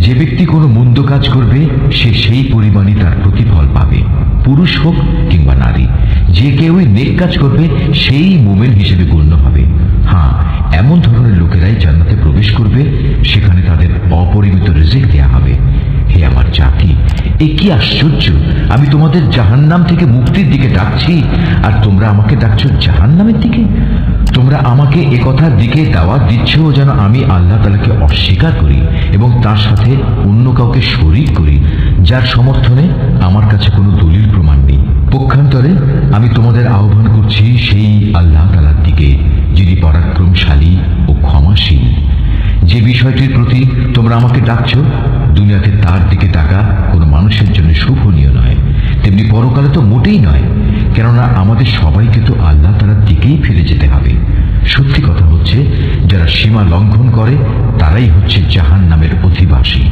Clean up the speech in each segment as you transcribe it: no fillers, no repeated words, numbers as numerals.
যে ব্যক্তি কোনো মন্দ কাজ করবে সে সেই পরিমাণই তার প্রতিফল পাবে, পুরুষ হোক কিংবা নারী। যে কেউই নেক কাজ করবে সেই মুমিন হিসেবে গণ্য হবে। হ্যাঁ, এমন ধরনের লোকেরাই জান্নাতে প্রবেশ করবে, সেখানে তাদের অপরিমিত রিজিক দেয়া হবে। হে আমার জাতি, এ কি আশ্চর্য! আমি তোমাদের জাহান্নাম থেকে মুক্তির দিকে ডাকছি, আর তোমরা আমাকে ডাকছো জাহান্নামের দিকে। তোমরা আমাকে এ কথার দিকে দাওয়াত দিচ্ছ যেন আমি আল্লাহ তাআলাকে অস্বীকার করি এবং তার সাথে অন্য কাউকে শরীক করি, যার সমর্থনে আমার কাছে কোনো দলিল প্রমাণ নেই। পক্ষান্তরে আমি তোমাদের আহ্বান করছি সেই আল্লাহ তাআলার দিকে, যিনি পরাক্রমশালী ও ক্ষমাশীল। যে বিষয়টির প্রতি তোমরা আমাকে ডাকছ, দুনিয়াতে তার দিকে ডাকা কোনো মানুষের জন্য শুভনীয় নয়, তেমনি পরকালে তো মোটেই নয়, কেননা আমাদের সবাইকে তো আল্লাহ তাআলার দিকেই ফিরে যেতে হবে। সত্যি কথা হচ্ছে, যারা সীমা লঙ্ঘন করে তারাই হচ্ছে জাহান্নামের অধিবাসী।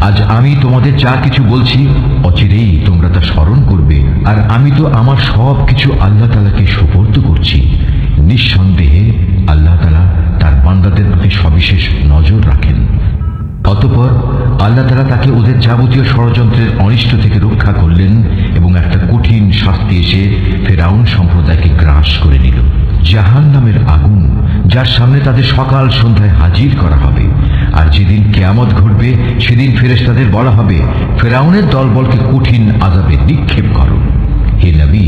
আজ আমি তোমাদের যা কিছু বলছি অচিরেই তোমরা তা স্মরণ করবে, আর আমি তো আমার সব কিছু আল্লাহ তাআলাকে সুপর্দ করছি। নিঃসন্দেহে আল্লাহ তাআলা তার বান্দাদের প্রতি সবিশেষ নজর রাখেন। অতঃপর আল্লাহ তাআলা তাকে ওদের যাবতীয় ষড়যন্ত্রের অনিষ্ট থেকে রক্ষা করলেন এবং একটা কঠিন শাস্তি এসে ফেরাউন সম্প্রদায়কে গ্রাস করে নিল। জাহান্নামের আগুন, যার সামনে তাদের সকাল সন্ধ্যায় হাজির করা হবে। আর যেদিন কিয়ামত ঘটবে সেদিন ফেরেশতাদের বলা হবে, ফেরাউনের দলবলকে কঠিন আযাবে নিক্ষেপ করো। হে নবী,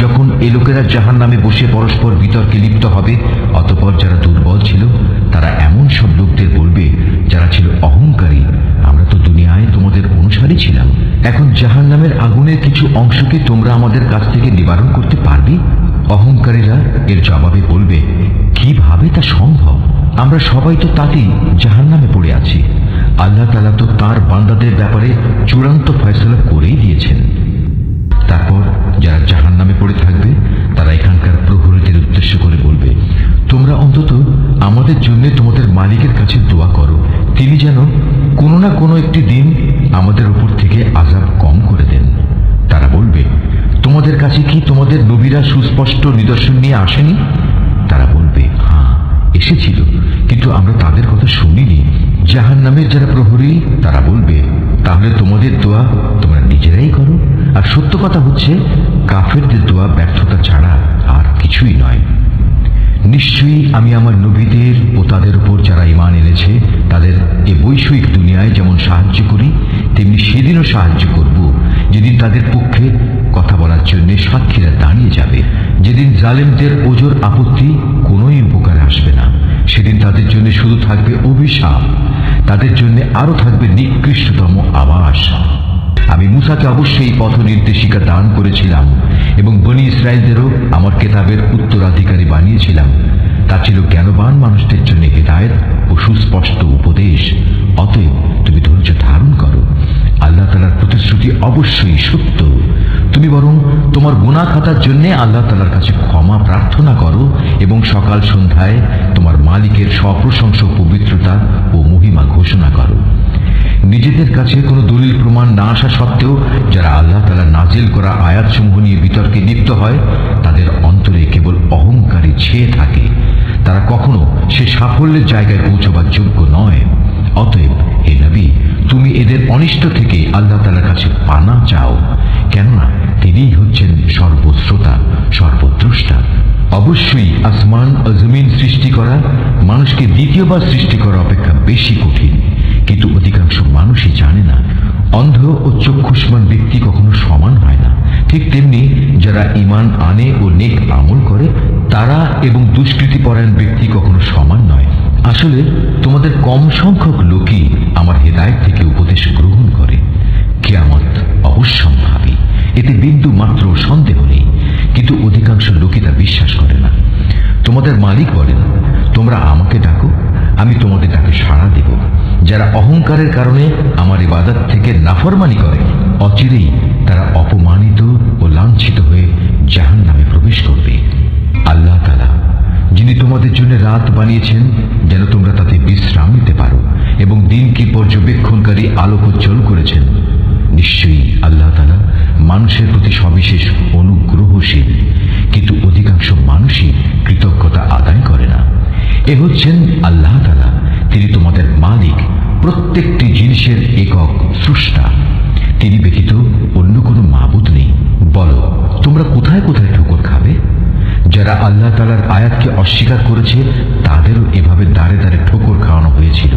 যখন এ লোকেরা জাহান্নামে বসে পরস্পর বিতর্কে লিপ্ত হবে, অতঃপর যারা দুর্বল ছিল তারা এমন সব লোকদের বলবে যারা ছিল অহংকারী, আমরা তো দুনিয়ায় তোমাদের অনুসারী ছিলাম, এখন জাহান্নামের আগুনের কিছু অংশকে তোমরা আমাদের কাছ থেকে নিবারণ করতে পারবে? অহংকারীরা এর জবাবে বলবে, কিভাবে তা সম্ভব? আমরা সবাই তো তাতেই জাহান্নামে পড়ে আছি। আল্লাহ তাআলা তো তার বান্দাদের ব্যাপারে চূড়ান্ত ফয়সালা করেই দিয়েছেন। তারপর যারা জাহান্নামে পড়ে থাকবে তারা এখানকার প্রহরীদের উদ্দেশ্য করে বলবে, তোমরা অন্তত আমাদের জন্য তোমাদের মালিকের কাছে দোয়া করো, তিনি যেন কোনো না কোনো একটি দিন আমাদের উপর থেকে আযাব কম করে দেন। তারা বলবে, তোমাদের কাছে কি তোমাদের নবীরা সুস্পষ্ট নিদর্শন নিয়ে আসেনি? তারা বলবে, হ্যাঁ এসেছিল, কিন্তু আমরা তাদের কথা শুনিনি। জাহান্নামের যারা প্রহরী তারা বলবে, তাহলে তোমাদের দোয়া তোমরা নিজেরাই করো। আর সত্য কথা হচ্ছে, কাফেরদের দোয়া ব্যর্থতা ছাড়া আর কিছুই নয়। নিশ্চয়ই আমি আমার নবীদের ও তাদের উপর যারা ঈমান এনেছে তাদের এ বৈষয়িক দুনিয়ায় যেমন সাহায্য করি, তেমনি সেদিনও সাহায্য করব, যেদিন তাদের পক্ষে কথা বলার জন্য সাক্ষীরা দাঁড়িয়ে যাবে, যেদিন জালেমদের ওজর আপত্তি কোনোই উপকারে আসবে না। সেদিন তাদের জন্য শুধু থাকবে অভিশাপ, তাদের জন্য আরো থাকবে নিকৃষ্টতম আবাস। আমি মূসাকে অবশ্যই পথ নির্দেশিকা দান করেছিলাম এবং বনী ইসরায়েলদেরও আমার কেতাবের উত্তরাধিকারী বানিয়েছিলাম। তা ছিল জ্ঞানবান মানুষদের জন্য হিদায়াত ও সুস্পষ্ট উপদেশ। অতএব তুমি ধৈর্য ধারণ করো, আল্লাহ তাআলার প্রতিশ্রুতি অবশ্যই সত্য। তুমি বরং তোমার গুনাহ খাতার জন্য আল্লাহ তাআলার কাছে ক্ষমা প্রার্থনা করো এবং সকাল সন্ধ্যায় তোমার মালিকের সপ্রশংস পবিত্রতা ও মহিমা ঘোষণা করো। নিজেদের কাছে কোনো দলিল প্রমাণ না আসা সত্ত্বেও যারা আল্লাহ তাআলা নাজিল করা আয়াতসমূহ নিয়ে বিতর্কে লিপ্ত হয়, তাদের অন্তরে কেবল অহংকারী ছেয়ে থাকে। তারা কখনো সে সাফল্যের জায়গায় পৌঁছবার যোগ্য নয়। অতএব হে নবী, তুমি এদের অনিষ্ট থেকে আল্লাহ তাআলার কাছে পানা চাও, কেননা তিনিই হচ্ছেন সর্বশ্রোতা, সর্বদ্রষ্টা। অবশ্যই আসমান ও জমিন সৃষ্টি করা মানুষকে দ্বিতীয়বার সৃষ্টি করা অপেক্ষা বেশি কঠিন, কিন্তু অধিকাংশ মানুষই জানে না। অন্ধ ও চক্ষুষ্মান ব্যক্তি কখনো সমান হয় না, ঠিক তেমনি যারা ঈমান আনে ও নেক আমল করে তারা এবং দুষ্কৃতিপরায়ণ ব্যক্তি কখনো সমান নয়। আসলে তোমাদের কম সংখ্যক লোকই আমার হেদায়েত থেকে উপদেশ গ্রহণ করে। কিয়ামত অবশ্যম্ভাবী, এতে বিন্দু মাত্র সন্দেহ নেই, কিন্তু অধিকাংশ লোকই তা বিশ্বাস করে না। তোমাদের মালিক বলেন, তোমরা আমাকে ডাকো, আমি তোমাদের ডাকে সাড়া দেব। যারা অহংকারের কারণে আমার ইবাদত থেকে নাফরমানি করে, অচিরেই তারা অপমানিত ও লাঞ্ছিত হয়ে জাহান্নামে প্রবেশ করবে। আল্লাহ তাআলা যিনি তোমাদের জন্য রাত বানিয়েছেন যেন তোমরা তাতে বিশ্রাম নিতে পারো এবং দিনকে পর্যবেক্ষণকারী আলোকোজ্জ্বল করেছেন, নিশ্চয়ই আল্লাহ তাআলা মানুষের প্রতি সবিশেষ অনুগ্রহশীল, কিন্তু অধিকাংশ মানুষই কৃতজ্ঞতা আদায় করে না। এ হচ্ছেন আল্লাহ তাআলা, তিনি তোমাদের মালিক, প্রত্যেকটি জিনিসের একক স্রষ্টা। তিনি ব্যতীত অন্য কোনো মাবুদ নেই। বলো, তোমরা কোথায় কোথায় ঠোকর খাবে? যারা আল্লাহ তাআলার আয়াতকে অস্বীকার করেছে তাদেরও এভাবে দাঁড়ে দাঁড়ে ঠোকর খাওয়ানো হয়েছিল।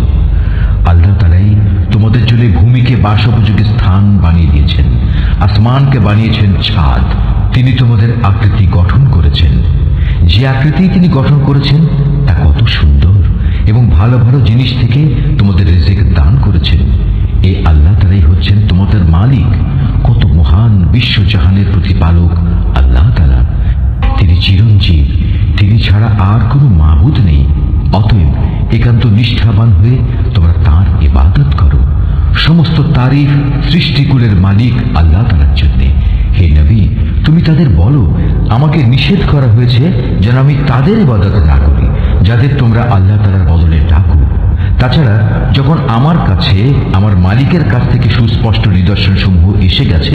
আল্লাহ তাআলাই তোমাদের জন্য ভূমিকে বাসোপযোগী স্থান বানিয়ে দিয়েছেন, আসমানকে বানিয়েছেন ছাদ। তিনি তোমাদের আকৃতি গঠন করেছেন। যে আকৃতি তিনি গঠন করেছেন তা কত সুন্দর, এবং ভালো ভালো জিনিস থেকে তোমাদের রিজিক দান করেছেন। এই আল্লাহ তাআলাই হচ্ছেন তোমাদের মালিক। কত মহান বিশ্বজাহানের প্রতিপালক আল্লাহ তাআলা। তিনি চিরঞ্জীব, তিনি ছাড়া আর কোনো মাবুদ নেই। অতএব একান্ত নিষ্ঠাবান হয়ে তোমরা তাঁর ইবাদত করো। সমস্ত তারিফ সৃষ্টিকুলের মালিক আল্লাহ তাআলার জন্য। হে নবী, তুমি তাদের বলো, আমাকে নিষেধ করা হয়েছে যেন আমি তাদের ইবাদত না করি যাদের তোমরা আল্লাহ তাআলার বদলে ডাকো। তাছাড়া যখন আমার কাছে আমার মালিকের কাছ থেকে সুস্পষ্ট নিদর্শন সমূহ এসে গেছে,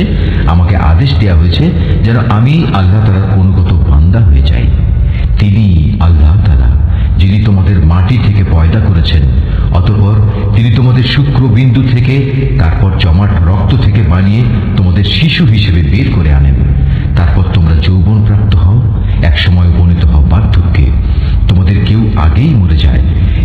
আমাকে আদেশ দেওয়া হয়েছে যেন আমি আল্লাহ তাআলার অনুগত বান্দা হয়ে যাই। তিনি আল্লাহ তাআলা যিনি তোমাদের মাটি থেকে পয়দা করেছেন, অতঃপর তিনি তোমাদের শুক্রবিন্দু থেকে, তারপর জমাট রক্ত থেকে বানিয়ে তোমাদের শিশু হিসেবে বের করে আনেন। তারপর তোমরা যৌবন প্রাপ্ত হও, একসময় উপনীত হও বার্ধক্যে। তোমাদের কেউ আগেই মরে যায়।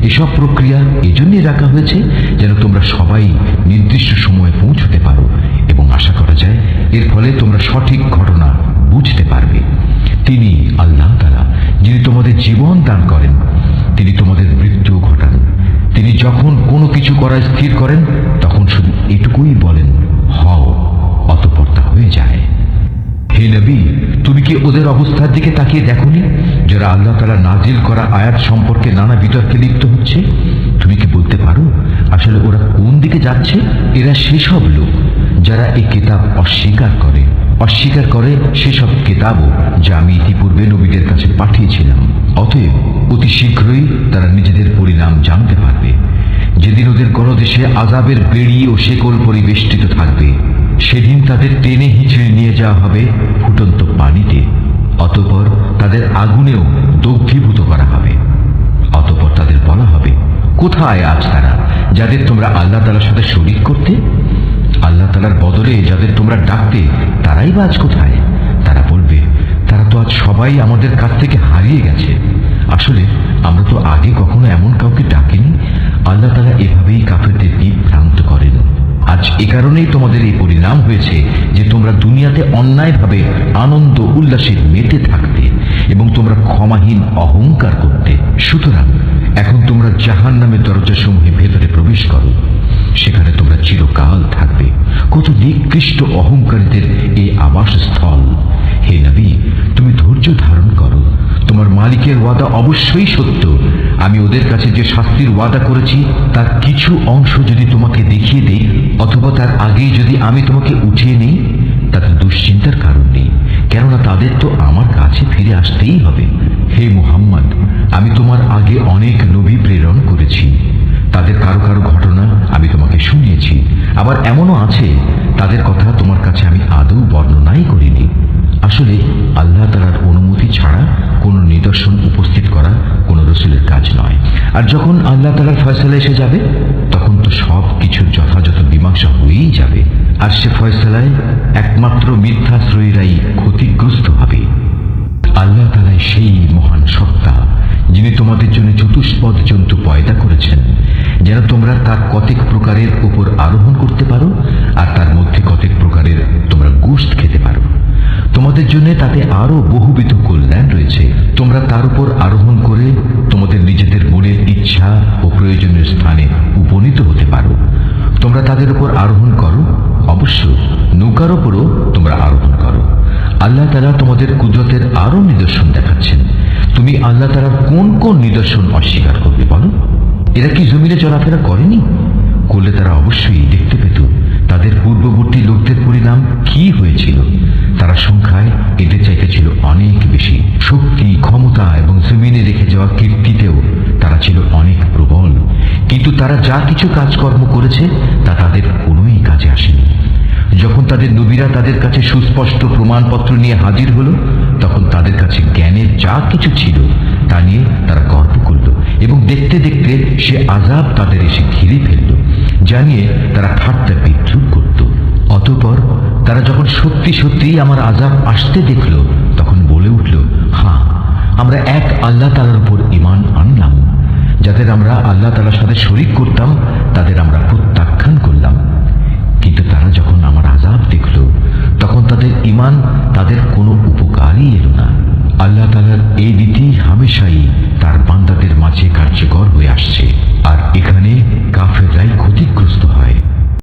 এসব প্রক্রিয়া এজন্যই রাখা হয়েছে যেন তোমরা সবাই নির্দিষ্ট সময়ে পৌঁছতে পারো, এবং আশা করা যায় এর ফলে তোমরা সঠিক ঘটনা বুঝতে পারবে। তিনি আল্লাহ তাআলা যিনি তোমাদের জীবন দান করেন, তিনি তোমাদের মৃত্যু ঘটান। তিনি যখন কোনো কিছু করা স্থির করেন তখন শুধু এটুকুই বলেন, হও, অতঃপর তা হয়ে যায়। হে নবী, তুমি কি ওদের অবস্থার দিকে তাকিয়ে দেখোনি যারা আল্লাহ তাআলা নাজিল করা আয়াত সম্পর্কে নানা বিতর্কে লিপ্ত হচ্ছে? তুমি কি বলতে পারো আসলে ওরা কোন দিকে যাচ্ছে? এরা সেসব লোক যারা এই কিতাব অস্বীকার করে সেসব কিতাবও যা আমি ইতিপূর্বে নবীদের কাছে পাঠিয়েছিলাম। অতএব অতি শীঘ্রই তারা নিজেদের পরিণাম জানতে পারবে। যেদিন ওদের গলদেশে আযাবের বেড়ি ও শেকল পরিবেষ্টিত থাকবে, সেদিন তাদের টেনে হিঁচড়ে নিয়ে যাওয়া হবে ফুটন্ত পানিতে। অতঃপর তাদের আগুনেও দগ্ধীভূত করা হবে। অতঃপর তাদের বলা হবে, কোথায় আজ তারা যাদের তোমরা আল্লাহ তাআলার সাথে শরীক করতে? আল্লাহ তাআলার বদলে যাদের তোমরা ডাকতে, তারাই বা আজ কোথায়? তারা বলবে, তারা তো আজ সবাই আমাদের কাছ থেকে হারিয়ে গেছে। আসলে আমরা তো আগে কখনো এমন কাউকে ডাকিনি। আল্লাহ তাআলা এভাবেই কাফেরদের বিভ্রান্ত করেন। আজ এ কারণেই তোমাদের এই পরিণাম হয়েছে যে তোমরা দুনিয়াতে অন্যায়ভাবে আনন্দ উল্লাসে মেতে থাকতে এবং তোমরা ক্ষমাহীন অহংকার করতে। সুতরাং এখন তোমরা জাহান্নামের দরজাসমূহে ভেতরে প্রবেশ করো, সেখানে তোমরা চিরকাল থাকবে। কত নিকৃষ্ট অহংকারীদের এই আবাসস্থল। হে নবী, তুমি ধৈর্য ধারণ করো। তোমার মালিকের ওয়াদা অবশ্যই সত্য। আমি ওদের কাছে যে শাস্তির ওয়াদা করেছি তার কিছু অংশ যদি তোমাকে দেখিয়ে দেই, অথবা তার আগেই যদি আমি তোমাকে উঠিয়ে নিই, তাতে দুশ্চিন্তার কারণ নেই, কেননা তাদের তো আমার কাছে ফিরে আসতেই হবে। হে মুহাম্মদ, আমি তোমার আগে অনেক নবী প্রেরণ করেছি। তাদের কারো কারো ঘটনা আমি তোমাকে শুনিয়েছি। আবার এমনও আছে তাদের কথা তোমার কাছে আমি আদৌ বর্ণনাই করিনি। আসলে আল্লাহ তাআলার অনুমতি ছাড়া কোনো নিদর্শন উপস্থিত করা কোনো রাসূলের কাজ নয়। আর যখন আল্লাহ তাআলার ফয়সালা এসে যাবে, তখন তো সব কিছুর যথাযথ মীমাংসা হয়েই যাবে। আর সে ফয়সালায় একমাত্র মিথ্যাশ্রয়ীরাই ক্ষতিগ্রস্ত হবে। আল্লাহ তাআলাই সেই মহান সত্তা যিনি তোমাদের জন্য চতুষ্পদ জন্তু পয়দা করেছেন, যেন তোমরা তার কতেক প্রকারের উপর আরোহণ করতে পারো, আর তার মধ্যে কতেক প্রকারের তোমরা গোশত খেতে পারো। তোমাদের জন্য তাতে আরো বহুবিধ কল্যাণ রয়েছে। তোমরা তার উপর আরোহণ করে তোমাদের নিজেদের মনের ইচ্ছা ও প্রয়োজনীয় স্থানে উপনীত হতে পারো। তোমরা তাদের উপর আরোহণ করো, অবশ্য নৌকার উপরও তোমরা আরোহণ করো। আল্লাহ তাআলা তোমাদের কুদরতের আরো নিদর্শন দেখাচ্ছেন। তুমি আল্লাহ তাআলার কোন কোন নিদর্শন অস্বীকার করবে বলো? এরা কি জমিনে চলাফেরা করেনি? করলে তারা অবশ্যই দেখতে পেত তাদের পূর্ববর্তী লোকদের পরিণাম কি হয়েছিল। তারা সংখ্যায় এদের চাইতে ছিল অনেক বেশি। শক্তি, ক্ষমতা এবং জমিনে রেখে যাওয়া কীর্তিতেও তারা ছিল অনেক প্রবল। কিন্তু তারা যা কিছু কাজকর্ম করেছে তা তাদের কোনোই কাজে আসেনি। যখন তাদের নবীরা তাদের কাছে সুস্পষ্ট প্রমাণপত্র নিয়ে হাজির হলো, তখন তাদের কাছে জ্ঞানের যা কিছু ছিল তা নিয়ে তারা গর্ব করল এবং দেখতে দেখতে সে আযাব তাদের এসে ঘিরে ফেলল, জানিয়ে তারা ঠাট্টা বিদ্রুপ করত। অতঃপর তারা যখন সত্যি সত্যি আমার আযাব আসতে দেখল, তখন বলে উঠল, হ্যাঁ, আমরা এক আল্লাহ তাআলার উপর ঈমান আনলাম। যাদের আমরা আল্লাহ তাআলার সাথে শরীক করতাম তাদের আমরা প্রত্যাখ্যান করলাম। কিন্তু তারা যখন আমার আযাব দেখল, তখন তাদের ঈমান তাদের কোনো উপকারই এলো না। আল্লাহ তাআলার এই নীতি হামেশাই তার বান্দাদের মাঝে কার্যকর হয়ে আসছে, আর এখানে কাফেররাই ক্ষতিগ্রস্ত হয়।